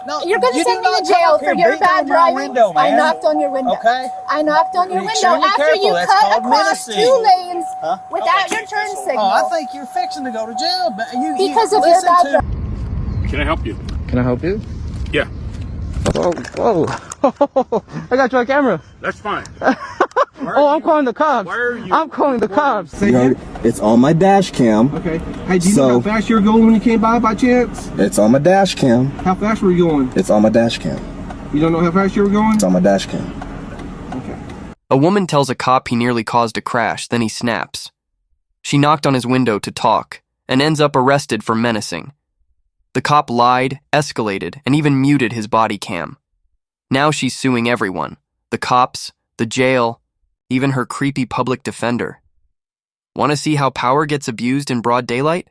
No. You're going to send me to jail for your bad driving. Window, I knocked on your window. Okay. I knocked on your window after you cut across 2 lanes without your turn signal. Oh, I think you're fixing to go to jail. Because of your bad driving. Can I help you? Can I help you? Yeah. Whoa. I got you on camera. That's fine. I'm calling the cops. Where are you? I'm calling the cops. It's on my dash cam. Okay. Hey, do you know how fast you were going when you came by chance? It's on my dash cam. How fast were you going? It's on my dash cam. You don't know how fast you were going? It's on my dash cam. Okay. A woman tells a cop he nearly caused a crash, then he snaps. She knocked on his window to talk and ends up arrested for menacing. The cop lied, escalated, and even muted his body cam. Now she's suing everyone. The cops, the jail, even her creepy public defender. Want to see how power gets abused in broad daylight?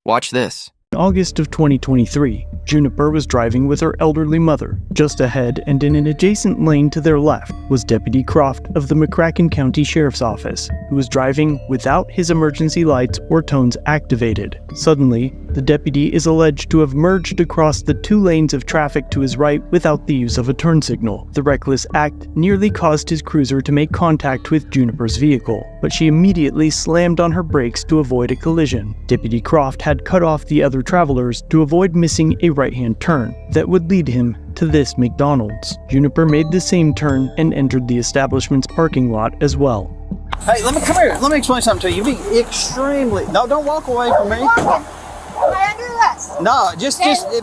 Watch this. In August of 2023, Juniper was driving with her elderly mother. Just ahead and in an adjacent lane to their left was Deputy Croft of the McCracken County Sheriff's Office, who was driving without his emergency lights or tones activated. Suddenly, the deputy is alleged to have merged across the 2 lanes of traffic to his right without the use of a turn signal. The reckless act nearly caused his cruiser to make contact with Juniper's vehicle, but she immediately slammed on her brakes to avoid a collision. Deputy Croft had cut off the other travelers to avoid missing a right-hand turn that would lead him to this McDonald's. Juniper made the same turn and entered the establishment's parking lot as well. Hey, come here. Let me explain something to you. You're being extremely... No, don't walk away from me. Am I under arrest? No, just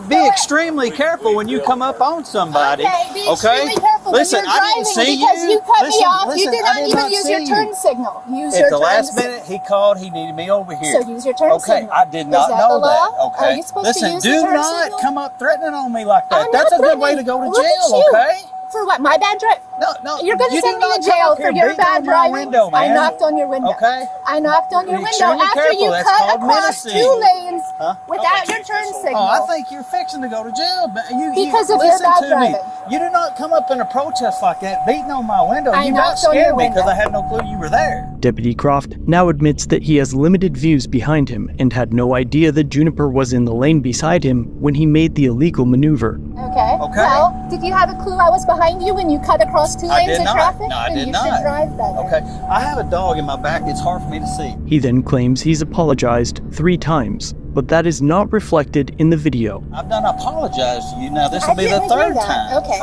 be extremely careful when you come up on somebody. Okay, be extremely careful. Listen, when you're I didn't see you. Because you cut me off. You did not even use your you. turn signal. At the last minute, he called. He needed me over here. So use your turn signal. Okay, I did not know that. Okay. Are you supposed to use do the turn not signal? come up threatening on me like that. I'm That's not a good way to go to Look at jail, you. okay? For what? My bad drive? No. You're going to you send do me not to jail come up for here your beating bad on my driving. window, man. I knocked on your window. Okay. I knocked on your Be window extremely after careful. you That's cut called across menacing. 2 lanes without your turn signal. Oh, I think you're fixing to go to jail. Because of your listen bad to driving. me. You do not come up in a protest like that, beating on my window. I You about knocked on your scared me because window. I had no clue you were there. Deputy Croft now admits that he has limited views behind him and had no idea that Juniper was in the lane beside him when he made the illegal maneuver. Okay. Well, did you have a clue I was behind you when you cut across 2 lanes of traffic? No, I did you not. should drive better. Okay. I have a dog in my back. It's hard for me to see. He then claims he's apologized 3 times, but that is not reflected in the video. I've done apologize to you. Now, this will be the didn't 3rd hear that. time. Okay.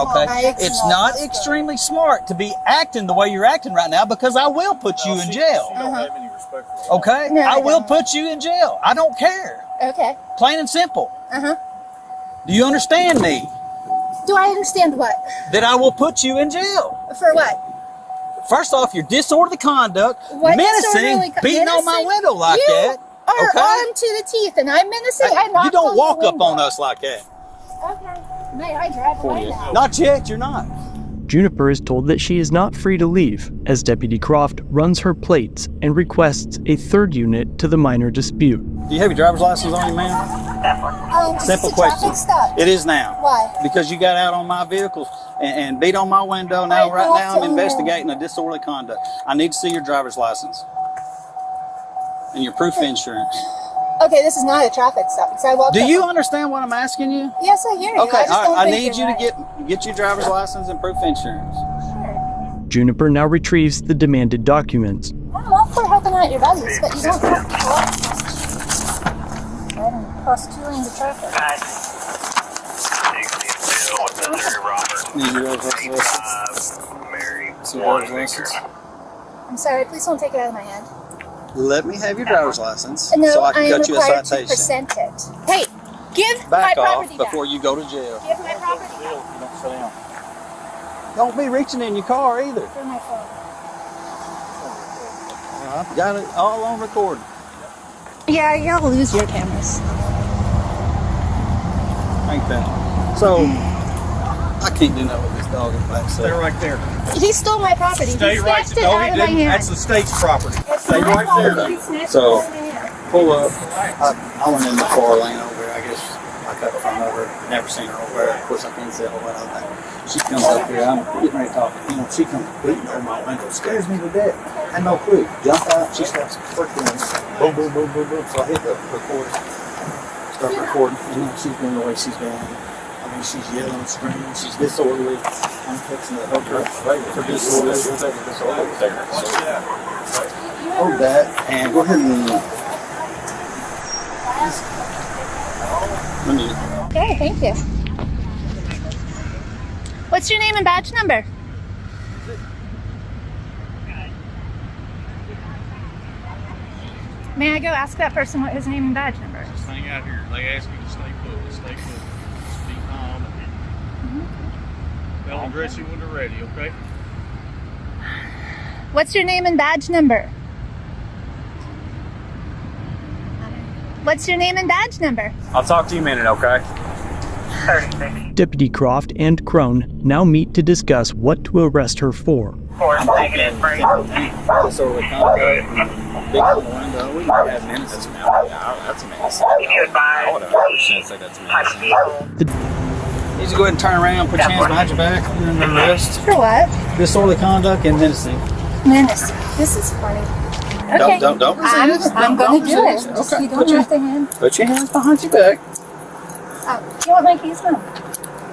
It's not extremely smart to be acting the way you're acting right now because I will put you in jail. Okay? No, I will don't. put you in jail. I don't care. Okay. Plain and simple. Uh-huh. Do you understand me? Do I understand what? That I will put you in jail. For what? First off, your disorderly conduct, What menacing, beating on my window like that. You Okay? are armed to the teeth, and I'm menacing. I knocked You don't on walk the up on window. us like that. Okay. May I drive away now? Not yet, you're not. Juniper is told that she is not free to leave, as Deputy Croft runs her plates and requests a 3rd unit to the minor dispute. Do you have your driver's license on you, ma'am? Simple it's a question. traffic stop. It is now. Why? Because you got out on my vehicle and beat on my window. Now, right now, I'm investigating a disorderly conduct. I need to see your driver's license and your proof of insurance. Okay, this is not a traffic stop. Because I walked Do up. you understand what I'm asking you? Yes, I hear you. Okay, I just don't I think need you you're to get your driver's license and proof of insurance. Sure. Juniper now retrieves the demanded documents. I'm all for helping out your buddies, but you don't have to cross 2 lanes of traffic. Need your driver's license. I'm sorry, please don't take it out of my hand. Let me have your driver's license No, so I can am cut you a required to citation. present it. Hey, give my Back property off back. before you go to jail. Give my property back. Don't be reaching in your car either. For my phone. I've got it all on record. Yeah, y'all lose your cameras. Ain't that? So, I can't do nothing with this dog in the back. Stay right there. He stole my property. Stay he right snatched it there. out of my hand. That's the state's property. It's Stay my right property. there. He snatched So- it out of my hand. Pull up. I went in the far lane over there. I guess I cut from over. Never seen her over there. Of course, I can't say a whole lot of that. She comes up here. I'm getting ready to talk. You know, she comes beating on my window. Scares me to death. I had no clue. Jump out. She starts freaking boom, boom, boom, boom, boom. So I hit the recorder. Start recording. You know, she's been the way she's been. I mean, She's yelling, screaming. She's disorderly. I'm fixing to help her for disorderly. Hold that and go ahead and let me. Okay, thank you. What's your name and badge number? May I go ask that person what his name and badge number is? Just hang out here. They ask you to stay put. Stay put. Just be calm. They'll address you when they're ready, okay? What's your name and badge number? What's your name and badge number? I'll talk to you in a minute, okay? Deputy Croft and Crone now meet to discuss what to arrest her for. Disorderly conduct. Big on the window. We might have menaces now. Yeah, that's a menace. I would 100% say that's a menace. You need to go ahead and turn around, put your hands behind your back, and then arrest. For what? Disorderly conduct and menacing. Menacing. This is funny. Okay. Don't resist. I'm going to do it. Resist. Just Okay. you don't have to hand. Put your hands behind your back. Oh, you want my keys now?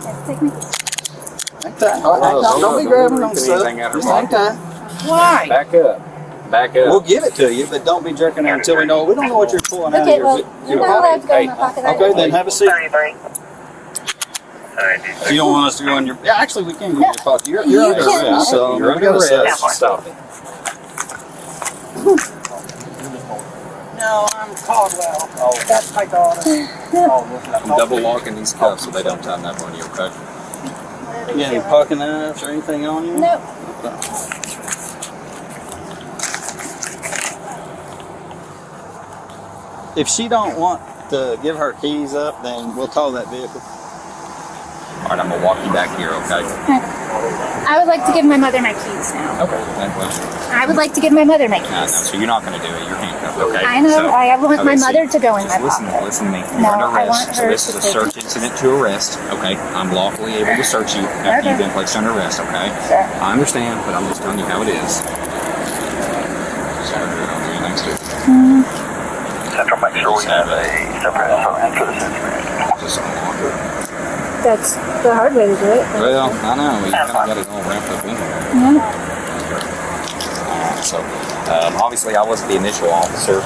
Yes, take my keys. Like that. Don't be grabbing on stuff. Just like that. Why? Back up. Back up. We'll give it to you, but don't be jerking it until we know. We don't know what you're pulling out of Okay, your well, you're not allowed to go in my pocket. Okay, then have a seat. You don't want us to go in your... Yeah, actually, we can go in your pocket. You're under arrest, so You're under arrest. Stop it. No, I'm Caldwell. Oh, that's my daughter. I'm double locking these cuffs so they don't tie up on you, okay? You got any pocket knives or anything on you? Nope. Okay. If she don't want to give her keys up, then we'll tow that vehicle. All right, I'm going to walk you back here, okay? I would like to give my mother my keys now. Okay. I would like to give my mother my keys. No, so you're not going to do it. You're handcuffed, okay? I know. So, I want my mother to go in my just pocket. listen to me. No, You're under I arrest. want So her this to is a take search incident to arrest, okay? I'm lawfully able to search you after Okay. you've been placed under arrest, okay? Sure. I understand, but I'm just telling you how it is. Sorry, I don't do anything stupid. Central, make sure we have a separate entrance. Just unlock it. That's the hard way to do it. Well, I know. We kind of got it all wrapped up in here. Yeah. So, obviously, I wasn't the initial officer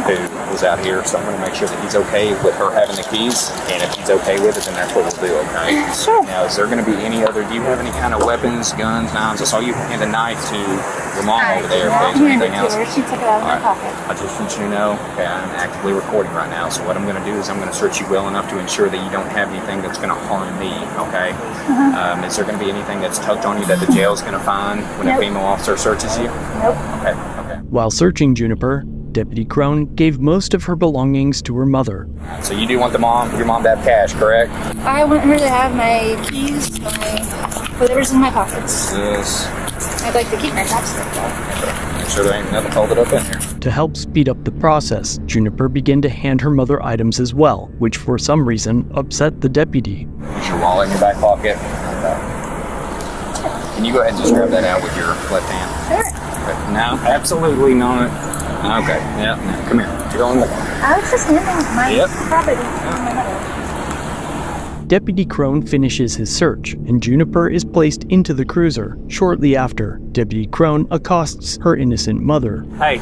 who was out here, so I'm going to make sure that he's okay with her having the keys, and if he's okay with it, then that's what we'll do, okay? Sure. Now, is there going to be any other, do you have any kind of weapons, guns, knives? I saw you hand a knife to your mom over there. I Okay, is there handed anything it to else? her. She took it out of my pocket. I just want you to know, okay, I'm actively recording right now, so what I'm going to do is I'm going to search you well enough to ensure that you don't have anything that's going to harm me, okay? Is there going to be anything that's tucked on you that the jail's going to find when a female officer searches you? Nope. Okay. While searching Juniper, Deputy Crone gave most of her belongings to her mother. So you do want your mom to have cash, correct? I want her to have my keys, whatever's in my pockets. Yes. I'd like to keep my chopstick though. Make sure there ain't nothing folded up in here. To help speed up the process, Juniper began to hand her mother items as well, which for some reason upset the deputy. Is your wallet in your back pocket? Can you go ahead and just grab that out with your left hand? Sure. Okay. No, absolutely not. Okay, yeah, no, come here. You're on the... I was just handing my property to my mother. Deputy Crone finishes his search, and Juniper is placed into the cruiser. Shortly after, Deputy Crone accosts her innocent mother. Hey,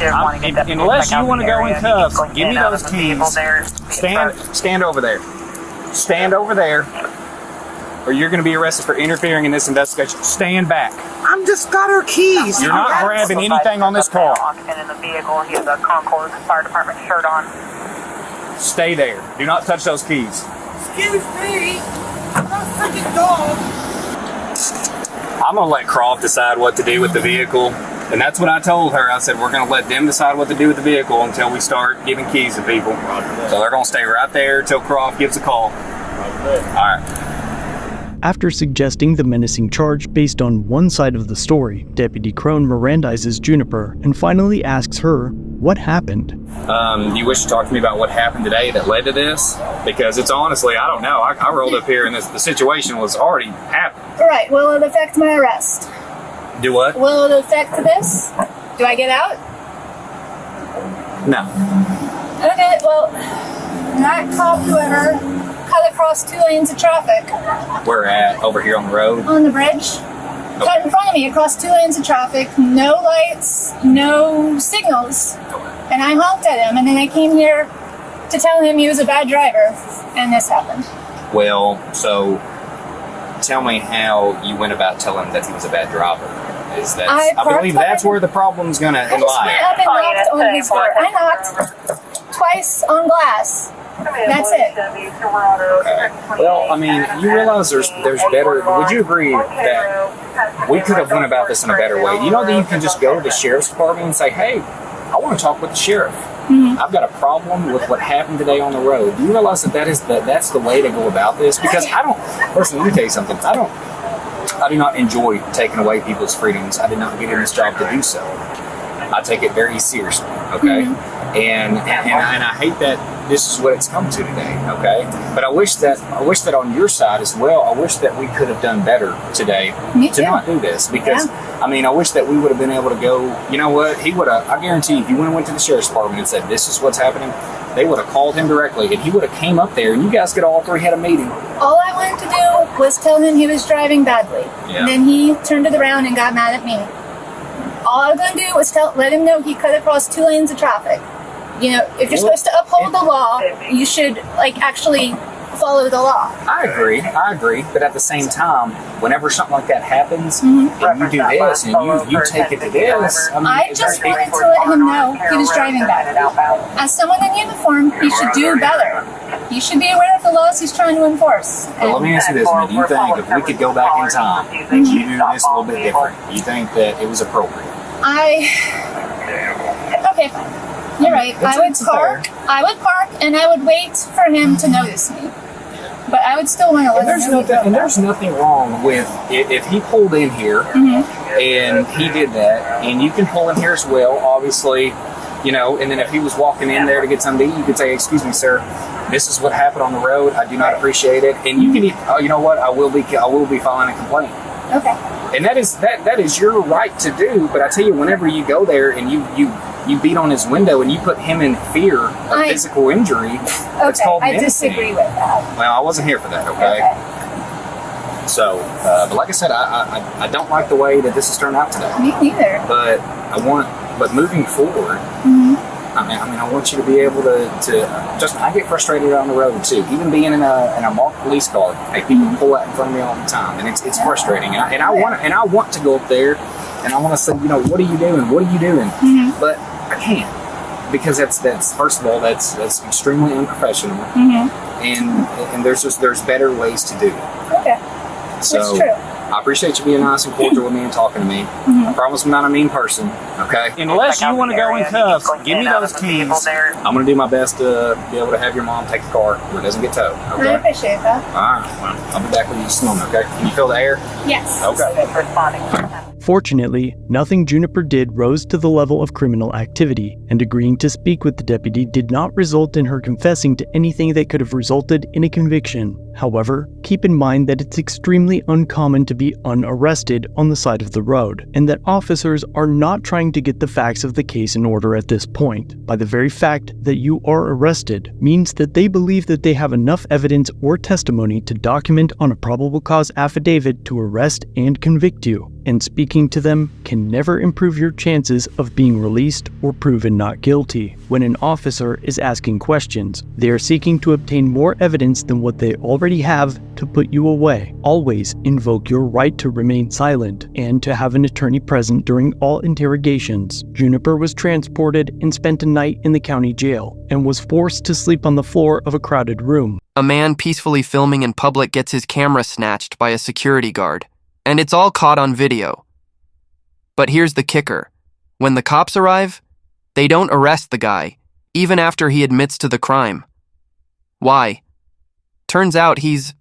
unless you want to go in cuffs, give me those keys. Stand over there. Stand over there, or you're going to be arrested for interfering in this investigation. Stand back. I'm just got her keys. You're not grabbing anything on this car. Occupant in the vehicle. He has a Concord Fire Department shirt on. Stay there. Do not touch those keys. Excuse me. I'm not a freaking dog. I'm going to let Croft decide what to do with the vehicle. And that's what I told her. I said, we're going to let them decide what to do with the vehicle until we start giving keys to people. So they're going to stay right there until Croft gives a call. All right. After suggesting the menacing charge based on one side of the story, Deputy Crone Mirandizes Juniper and finally asks her what happened. Do you wish to talk to me about what happened today that led to this? Because it's honestly, I don't know. I rolled up here and the situation was already happening. Right, will it affect my arrest? Do what? Will it affect this? Do I get out? No. Okay, well, that cop, whoever cut across 2 lanes of traffic. We're at over here on the road. On the bridge. Cut in front of me across 2 lanes of traffic, no lights, no signals. And I honked at him, and then I came here to tell him he was a bad driver, and this happened. Well, so tell me how you went about telling him that he was a bad driver. I believe that's where the problem's gonna lie. I just went up and knocked on his door. I knocked twice on glass. That's it. Okay. Well, I mean, you realize there's better. Would you agree that we could have went about this in a better way? You know that you can just go to the sheriff's department and say, "Hey, I want to talk with the sheriff. I've got a problem with what happened today on the road." Do you realize that's the way to go about this? Because listen, let me tell you something. I do not enjoy taking away people's freedoms. I did not get in this job to do so. I take it very seriously, okay? And I hate that this is what it's come to today, okay? But I wish that on your side as well, I wish that we could have done better today to not do this. Because, I mean, I wish that we would have been able to go, you know what, he would have, I guarantee you, if you went to the sheriff's department and said, this is what's happening, they would have called him directly, and he would have came up there, and you guys could all three had a meeting. All I wanted to do was tell him he was driving badly. Yeah. And then he turned it around and got mad at me. All I was going to do was let him know he cut across 2 lanes of traffic. You know, if you're supposed to uphold the law, you should, actually follow the law. I agree. But at the same time, whenever something like that happens, and you do this, and you take it to this, I just wanted to let him know he was driving badly. As someone in uniform, he should do better. He should be aware of the laws he's trying to enforce. Well, let me ask you this, man. Do you think if we could go back in time, that you do this a little bit different? You think that it was appropriate? Okay, fine. You're right. I would park, and I would wait for him to notice me. But I would still want to let him know. And there's nothing wrong with if he pulled in here and he did that, and you can pull in here as well, obviously, you know. And then if he was walking in there to get something to eat, you could say, "Excuse me, sir, this is what happened on the road. I do not appreciate it." And you can, you know what? I will be filing a complaint. Okay. And that is your right to do. But I tell you, whenever you go there and you beat on his window and you put him in fear of physical injury, it's called menacing. I disagree with that. Well, I wasn't here for that, okay? So, but like I said, I don't like the way that this has turned out today. Me neither. But moving forward, I mean, I want you to be able to just, I get frustrated on the road too. Even being in a marked police car, people pull out in front of me all the time, and it's frustrating. And I want to go up there, and I want to say, you know, what are you doing? What are you doing? But I can't, because that's first of all, that's extremely unprofessional, and there's better ways to do it. Okay. So that's true. I appreciate you being nice and cordial with me and talking to me. I promise I'm not a mean person, okay? Unless you want to go in cuffs, give me those keys. I'm going to do my best to be able to have your mom take the car where it doesn't get towed, okay? I appreciate that. All right, well, I'll be back with you soon, okay? Can you feel the air? Yes. Okay. Fortunately, nothing Juniper did rose to the level of criminal activity, and agreeing to speak with the deputy did not result in her confessing to anything that could have resulted in a conviction. However, keep in mind that it's extremely uncommon to be unarrested on the side of the road, and that officers are not trying to get the facts of the case in order at this point. By the very fact that you are arrested means that they believe that they have enough evidence or testimony to document on a probable cause affidavit to arrest and convict you, and speaking to them can never improve your chances of being released or proven not guilty. When an officer is asking questions, they are seeking to obtain more evidence than what they already have to put you away. Always invoke your right to remain silent and to have an attorney present during all interrogations. Juniper was transported and spent a night in the county jail and was forced to sleep on the floor of a crowded room. A man peacefully filming in public gets his camera snatched by a security guard, and it's all caught on video. But here's the kicker. When the cops arrive, they don't arrest the guy, even after he admits to the crime. Why? Turns out he's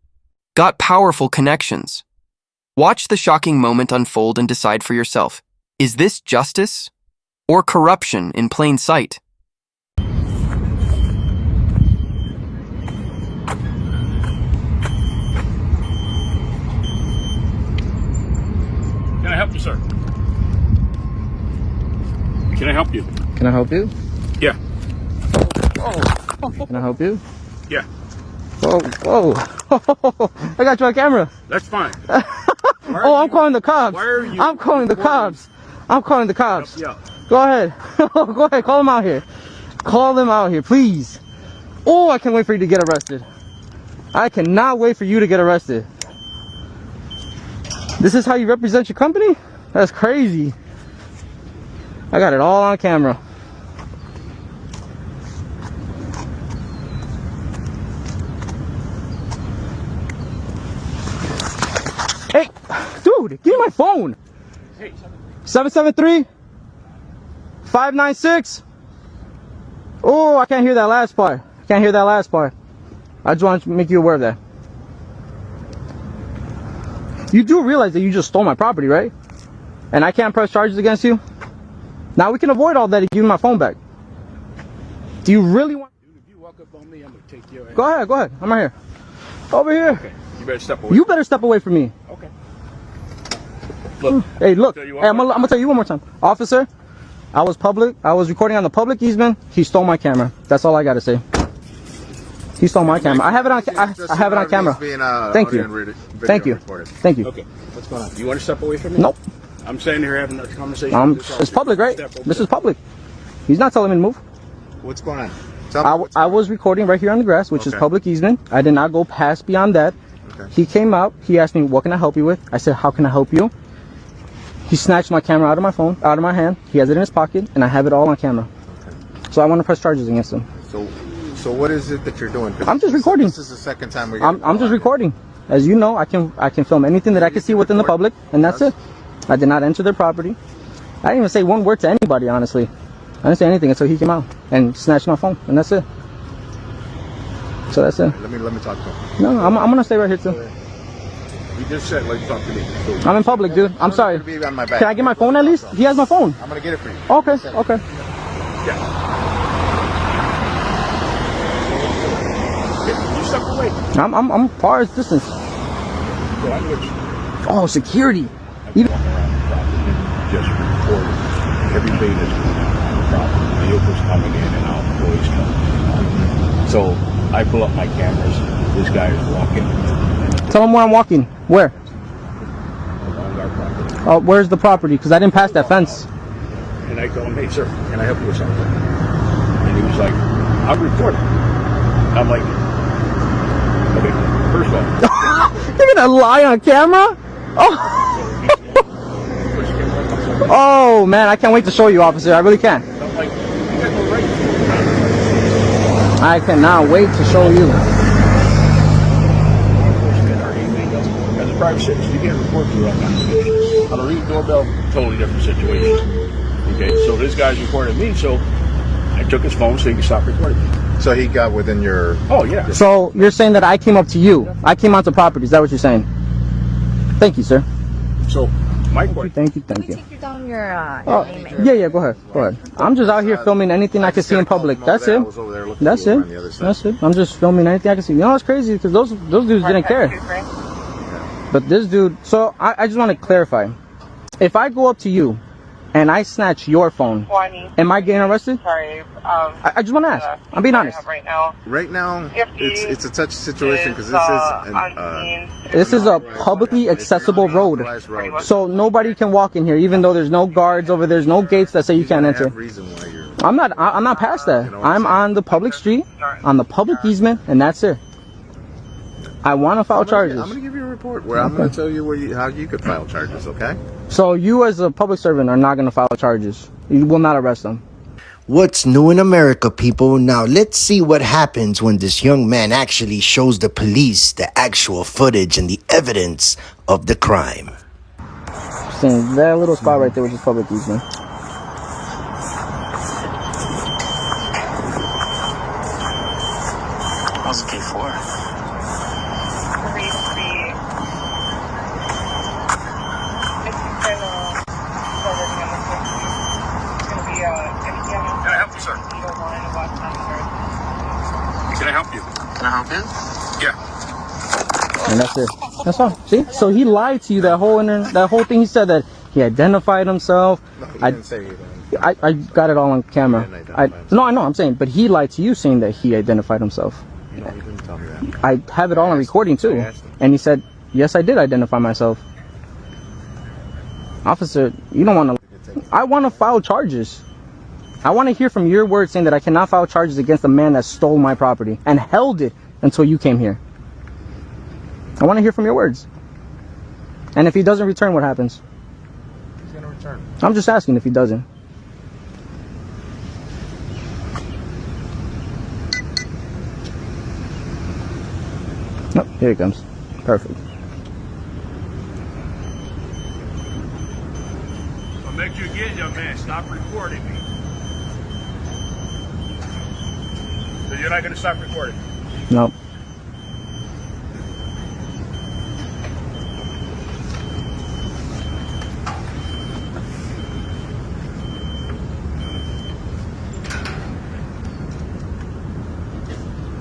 got powerful connections. Watch the shocking moment unfold and decide for yourself. Is this justice or corruption in plain sight? Can I help you, sir? Can I help you? Can I help you? Yeah. Can I help you? Yeah. Whoa. I got you on camera. That's fine. Oh, I'm calling the cops. Why are you? I'm calling the cops. I'm calling the cops. Yeah. Go ahead. Go ahead. Call them out here. Call them out here, please. Oh, I can't wait for you to get arrested. I cannot wait for you to get arrested. This is how you represent your company? That's crazy. I got it all on camera. Hey, dude, give me my phone. Hey, 773-596. Oh, I can't hear that last part. I can't hear that last part. I just want to make you aware of that. You do realize that you just stole my property, right? And I can't press charges against you? Now we can avoid all that and give me my phone back. Do you really want... dude, if you walk up on me, I'm going to take you. Go ahead. I'm right here. Over here. Okay. You better step away. You better step away from me. Okay. Look. Hey, look. Hey, I'm gonna tell you one more time. Officer, I was recording on the public easement. He stole my camera. That's all I gotta say. He stole my camera. I have it on. I have it on camera. Thank you. Thank you. Thank you. Okay. What's going on? You want to step away from me? Nope. I'm standing here having a conversation. It's public, right? This is public. He's not telling me to move. What's going on? I was recording right here on the grass, which is public easement. I did not go past beyond that. Okay. He came out. He asked me, "What can I help you with?" I said, "How can I help you?" He snatched my camera out of my phone, out of my hand. He has it in his pocket, and I have it all on camera. Okay. So I want to press charges against him. So what is it that you're doing? I'm just recording. This is the second time we're. I'm just recording. As you know, I can film anything that I can see within the public, and that's it. I did not enter their property. I didn't even say one word to anybody, honestly. I didn't say anything until he came out and snatched my phone, and that's it. So that's it. Let me talk to him. No, I'm gonna stay right here too. You just said like talk to me. So I'm in public, dude. I'm sorry. Be on my back. Can I get my phone at least? He has my phone. I'm gonna get it for you. Okay. Yeah. Okay. You step away. I'm far as distance. So I'm with you. Oh, security. Walking around the property, just recording everything that's going on the property. Vehicles coming in and out, employees coming in and out. So I pull up my cameras. This guy is walking Tell him where I'm walking. Where? along our property. Oh, where's the property? Because I didn't pass that fence. And I told him, "Hey, sir, can I help you with something?" And he was like, "I'm recording." I'm like, "Okay, first of all." You're gonna lie on camera? Oh. Oh man, I can't wait to show you, officer. I really can. I'm like, "You got no right to." I cannot wait to show you. As a private citizen, you can't report to your own constitution. On a ring doorbell, totally different situation. Okay, so this guy's recording me, so I took his phone so he could stop recording me. So he got within your. Oh yeah. So you're saying that I came up to you? I came onto property? Is that what you're saying? Thank you, sir. So my question. Thank you. Can we take down your name? Yeah. Go ahead. I'm just out here filming anything I can see in public. That's it. That's it. I'm just filming anything I can see. You know what's crazy? Because those dudes didn't care. But this dude. So I just want to clarify. If I go up to you and I snatch your phone, am I getting arrested? Sorry. I just want to ask. I'm being honest. Right now, It's a touchy situation because This is a publicly accessible road. So nobody can walk in here, even though there's no guards over there. There's no gates that say you can't enter. I'm not past that. I'm on the public street, on the public easement, and that's it. I want to file charges. I'm gonna give you a report where I'm gonna tell you how you could file charges. Okay. So you as a public servant are not going to file charges. You will not arrest them. What's new in America, people? Now let's see what happens when this young man actually shows the police the actual footage and the evidence of the crime. Seeing that little spot right there, which is public easement. How's the K4? Can I help you? Can I help you? Yeah. And that's it. That's all. See? So he lied to you that whole thing. He said that he identified himself. No, he didn't say anything. I got it all on camera. I know. I'm saying, but he lied to you saying that he identified himself. You don't even tell me that? I have it all on recording too. And he said, yes, I did identify myself. Officer, you don't want to... I want to file charges. I want to hear from your words saying that I cannot file charges against the man that stole my property and held it until you came here. I want to hear from your words. And if he doesn't return, what happens? He's going to return. I'm just asking if he doesn't. Oh, here he comes. Perfect. I'll make you again, young man. Stop recording me. So you're not going to stop recording? No.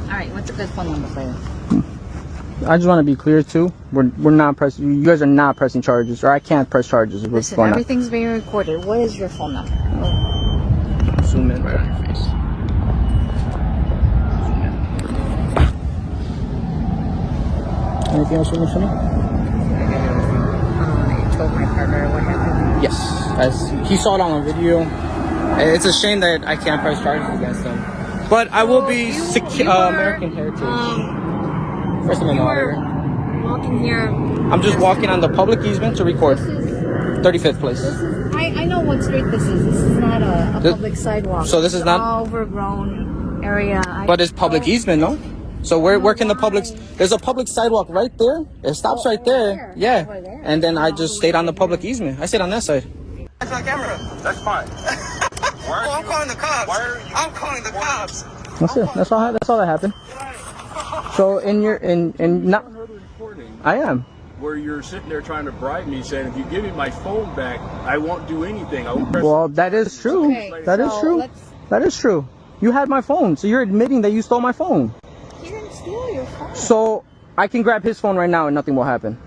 Alright, what's a good phone number for you? I just want to be clear too. We're not pressing. You guys are not pressing charges, or I can't press charges. Listen, everything's being recorded. What is your phone number? Zoom in right on your face. Anything else you want to know? You told my partner what happened? Yes, as he saw it on video. It's a shame that I can't press charges against him, but I will be American Heritage. First Amendment auditor. Walking here. I'm just walking on the public easement to record. 35th place. I know what street this is. This is not a public sidewalk. So this is not all overgrown area. But it's public easement, no? So where can the public? There's a public sidewalk right there. It stops right there. Yeah. And then I just stayed on the public easement. I stayed on that side. That's on camera. That's fine. Oh, I'm calling the cops. I'm calling the cops. That's it. That's all that happened. So not. I am. Where you're sitting there trying to bribe me, saying if you give me my phone back, I won't do anything. I won't press. Well, that is true. Okay, that is true. That is true. You had my phone, so you're admitting that you stole my phone. He didn't steal your phone. So I can grab his phone right now and nothing will happen.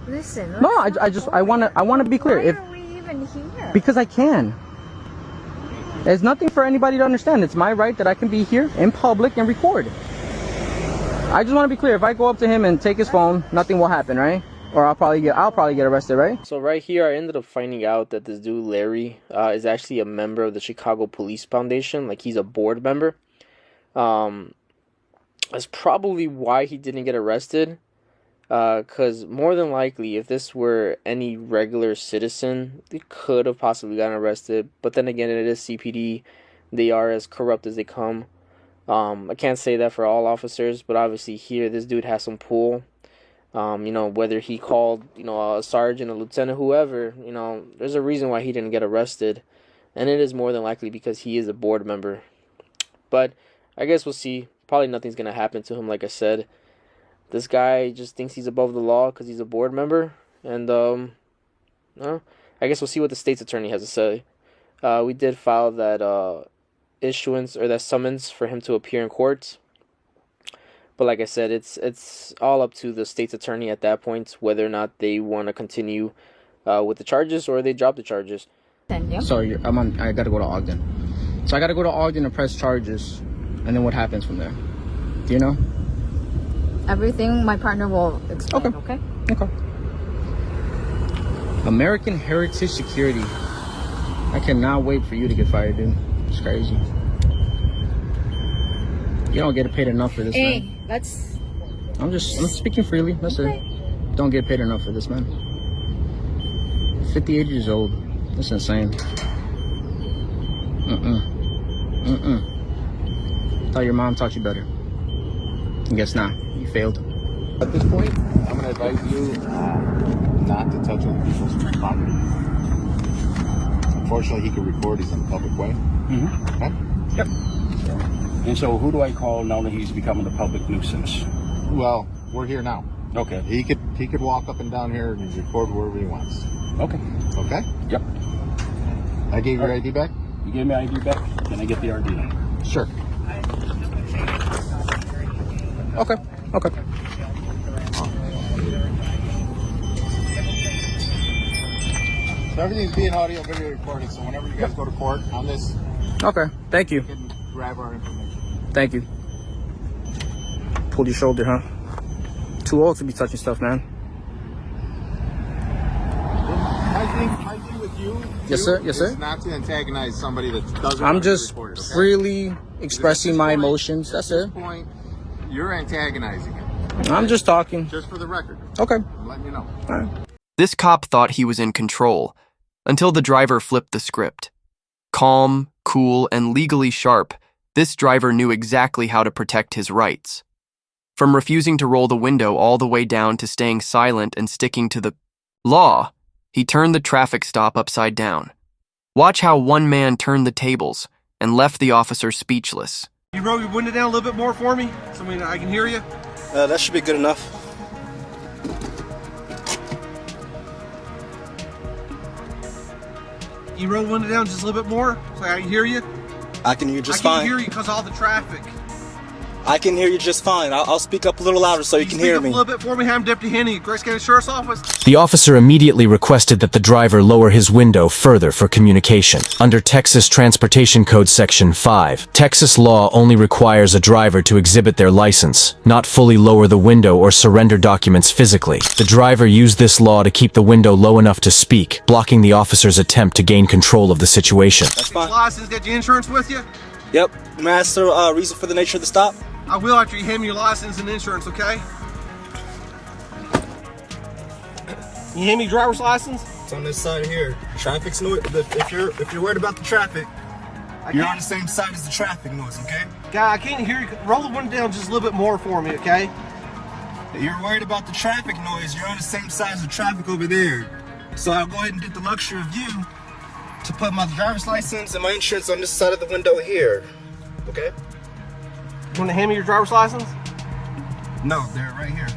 Listen. No, I want to be clear. Why are we even here? Because I can. There's nothing for anybody to understand. It's my right that I can be here in public and record. I just want to be clear. If I go up to him and take his phone, nothing will happen, right? Or I'll probably get arrested, right? So right here, I ended up finding out that this dude Larry is actually a member of the Chicago Police Foundation. Like, he's a board member. That's probably why he didn't get arrested. Because more than likely, if this were any regular citizen, they could have possibly gotten arrested. But then again, it is CPD. They are as corrupt as they come. I can't say that for all officers, but obviously here, this dude has some pull. Whether he called, a sergeant, a lieutenant, whoever, there's a reason why he didn't get arrested. And it is more than likely because he is a board member. But I guess we'll see. Probably nothing's going to happen to him, like I said. This guy just thinks he's above the law because he's a board member. And, I guess we'll see what the state's attorney has to say. We did file that issuance or that summons for him to appear in court. But like I said, it's all up to the state's attorney at that point whether or not they want to continue with the charges or they drop the charges. Sorry, I gotta go to Ogden. So I gotta go to Ogden and press charges, and then what happens from there? Do you know? Everything my partner will explain. Okay. American Heritage Security. I cannot wait for you to get fired, dude. It's crazy. You don't get paid enough for this, man. I'm speaking freely. That's it. Don't get paid enough for this, man. 58 years old. That's insane. Thought your mom taught you better. I guess not. You failed. At this point, I'm going to advise you not to touch other people's property. Unfortunately, he can record. He's in a public way. Okay? Yep. And so who do I call now that he's becoming a public nuisance? Well, we're here now. Okay. He could walk up and down here and record wherever he wants. Okay. Okay? Yep. I gave your ID back? You gave me ID back? Can I get the RD? Sure. Okay. So everything's being audio video recorded, so whenever you guys go to court on this, Okay. Thank you. you can grab our information. Thank you. pulled your shoulder, huh? Too old to be touching stuff, man. My thing with you, yes, sir. Yes, sir. Is not to antagonize somebody that doesn't. I'm just reported, okay? freely expressing my emotions. That's it. At this point, you're antagonizing him. I'm just talking. Just for the record. Okay. I'm letting you know. All right. This cop thought he was in control until the driver flipped the script. Calm, cool, and legally sharp, this driver knew exactly how to protect his rights. From refusing to roll the window all the way down to staying silent and sticking to the law, he turned the traffic stop upside down. Watch how one man turned the tables and left the officer speechless. You roll your window down a little bit more for me so I can hear you? That should be good enough. You roll the window down just a little bit more so I can hear you? I can hear you just I fine. can hear you because of all the traffic. I can hear you just fine. I'll speak up a little louder so you can hear me. Speak up a little bit for me. I'm Deputy Henny, Grace County Sheriff's Office. The officer immediately requested that the driver lower his window further for communication. Under Texas Transportation Code Section 5, Texas law only requires a driver to exhibit their license, not fully lower the window or surrender documents physically. The driver used this law to keep the window low enough to speak, blocking the officer's attempt to gain control of the situation. That's fine. License, got your insurance with you? Yep. May I ask the reason for the nature of the stop? I will after you hand me your license and insurance, okay? You hand me your driver's license? It's on this side here. Traffic's noise. If you're worried about the traffic, you're on the same side as the traffic noise, okay? Guy, I can't hear you. Roll the window down just a little bit more for me, okay? If you're worried about the traffic noise, you're on the same side as the traffic over there. So I'll go ahead and get the luxury of you to put my driver's license and my insurance on this side of the window here, okay? You want to hand me your driver's license? No, they're right here.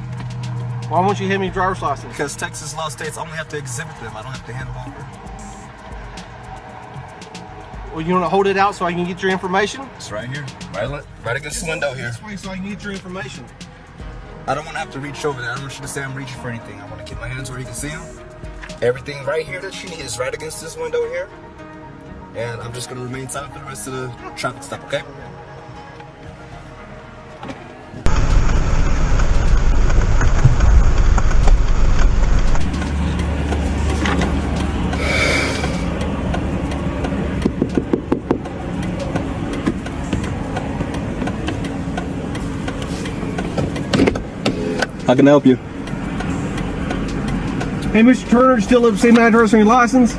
Why won't you hand me your driver's license? Because Texas law states I only have to exhibit them. I don't have to hand them over. Well, you want to hold it out so I can get your information? It's right here. Right against the window here. This way so I can get your information. I don't want to have to reach over there. I don't want you to say I'm reaching for anything. I want to keep my hands where you can see them. Everything right here that you need is right against this window here. And I'm just going to remain silent for the rest of the traffic stop, okay? How can I help you? Hey, Mr. Turner, you still live the same address on your license?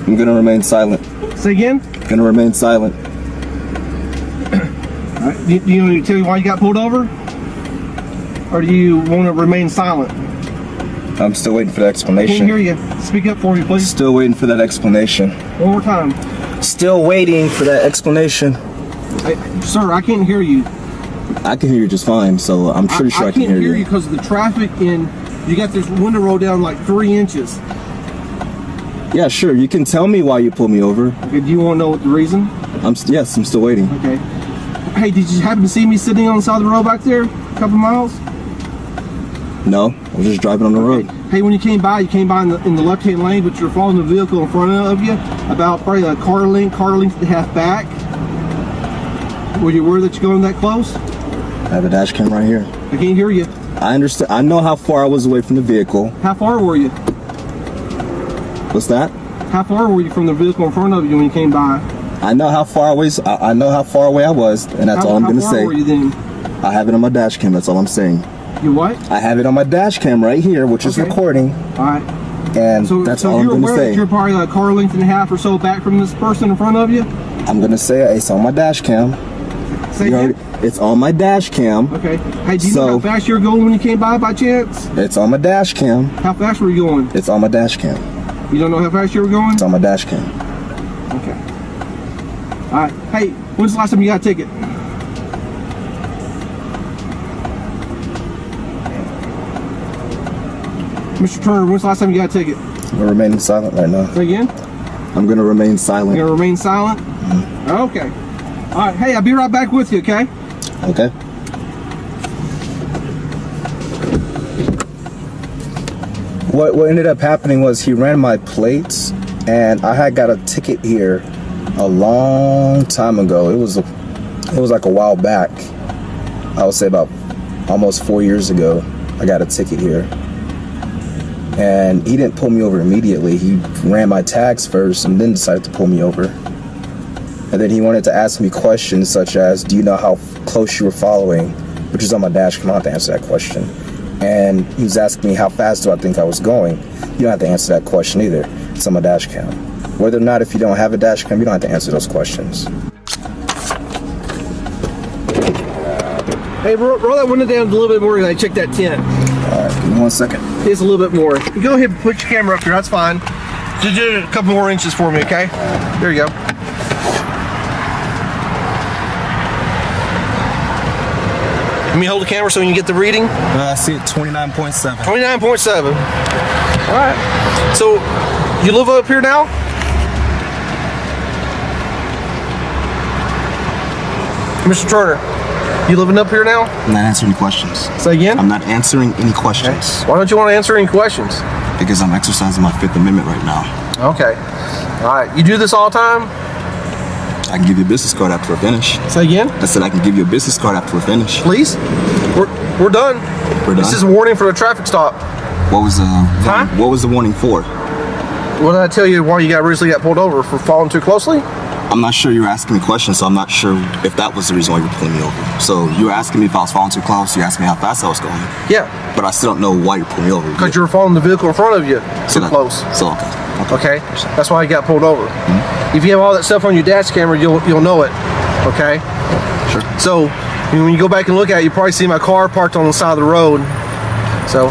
I'm gonna remain silent. Say again? Gonna remain silent. All right. Do you want me to tell you why you got pulled over? Or do you want to remain silent? I'm still waiting for the explanation. I can't hear you. Speak up for me, please. Still waiting for that explanation. One more time. Still waiting for that explanation. Sir, I can't hear you. I can hear you just fine, so I'm pretty sure I can hear you. I can't hear you because of the traffic and you got this window rolled down like 3 inches. Yeah, sure. You can tell me why you pulled me over. Okay, do you want to know what the reason? Yes, I'm still waiting. Okay. Hey, did you happen to see me sitting on the side of the road back there a couple miles? No, I was just driving on the road. Hey, when you came by in the left-hand lane, but you're following the vehicle in front of you, about probably a car length and a half back. Were you aware that you're going that close? I have a dash cam right here. I can't hear you. I understand. I know how far I was away from the vehicle. How far were you? What's that? How far were you from the vehicle in front of you when you came by? I know how far away. I know how far away I was, and that's all I'm gonna say. How far were you then? I have it on my dash cam. That's all I'm saying. You what? I have it on my dash cam right here, which is recording. All right. And that's all I'm gonna say. So you're aware that you're probably a car length and a half or so back from this person in front of you? I'm gonna say it's on my dash cam. It's on my dash cam. Okay. Hey, do you know how fast you were going when you came by chance? It's on my dash cam. How fast were you going? It's on my dash cam. You don't know how fast you were going? It's on my dash cam. Okay. All right. Hey, when's the last time you got a ticket? Mr. Turner, when's the last time you got a ticket? I'm remaining silent right now. Say again? I'm gonna remain silent. You're gonna remain silent? Mm-hmm. Okay. All right. Hey, I'll be right back with you, okay? Okay. What ended up happening was he ran my plates, and I had got a ticket here a long time ago. It was like a while back, I would say about almost 4 years ago, I got a ticket here. And he didn't pull me over immediately. He ran my tags first and then decided to pull me over. And then he wanted to ask me questions such as, do you know how close you were following? Which is on my dash cam. I don't have to answer that question. And he was asking me how fast do I think I was going. You don't have to answer that question either. It's on my dash cam. Whether or not if you don't have a dash cam, you don't have to answer those questions. Hey, roll that window down a little bit more and I check that tent. Alright, give me 1 second. It's a little bit more. You go ahead and put your camera up here, that's fine. Just do it a couple more inches for me, okay? There you go. Let me hold the camera so you can get the reading. I see it, 29.7. 29.7. Alright. So, you live up here now? Mr. Turner, you living up here now? I'm not answering any questions. Say again? I'm not answering any questions. Okay. Why don't you want to answer any questions? Because I'm exercising my Fifth Amendment right now. Okay. Alright, you do this all the time? I can give you a business card after we're finished. Say again? I said I can give you a business card after we're finished. Please? We're done. We're done? This is a warning for the traffic stop. What was the What was the warning for? What did I tell you why you recently got pulled over? For following too closely? I'm not sure you were asking me questions, so I'm not sure if that was the reason why you were pulling me over. So you were asking me if I was following too close, you asked me how fast I was going. Yeah. But I still don't know why you're pulling me over. Because you were following the vehicle in front of you too close. So, okay. That's why you got pulled over. Mm-hmm. If you have all that stuff on your dash camera, you'll know it. Okay? Sure. So, when you go back and look at it, you probably see my car parked on the side of the road. So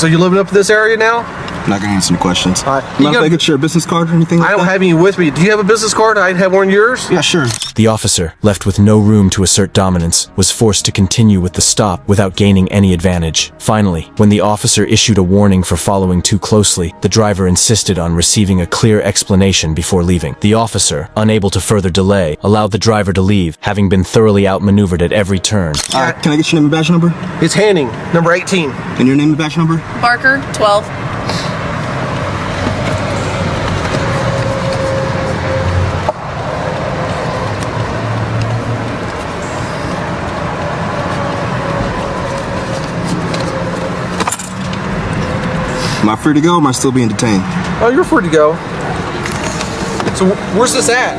you living up in this area now? I'm not going to answer any questions. All right. I'm not going to get your business card or anything like that? I don't have any with me. Do you have a business card? I'd have one of yours? Yeah, sure. The officer, left with no room to assert dominance, was forced to continue with the stop without gaining any advantage. Finally, when the officer issued a warning for following too closely, the driver insisted on receiving a clear explanation before leaving. The officer, unable to further delay, allowed the driver to leave, having been thoroughly outmaneuvered at every turn. All right, can I get your name and badge number? It's Hanning, number 18. And your name and badge number? Barker, 12. Am I free to go or am I still being detained? Oh, you're free to go. So where's this at?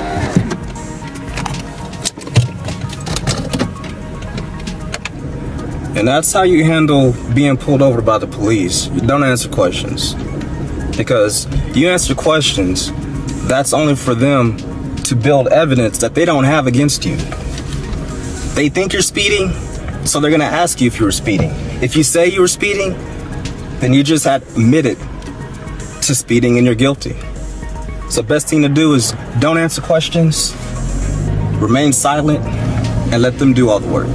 And that's how you handle being pulled over by the police. You don't answer questions. Because you answer questions, that's only for them to build evidence that they don't have against you. They think you're speeding, so they're gonna ask you if you were speeding. If you say you were speeding, then you just admitted to speeding and you're guilty. So best thing to do is don't answer questions, remain silent, and let them do all the work.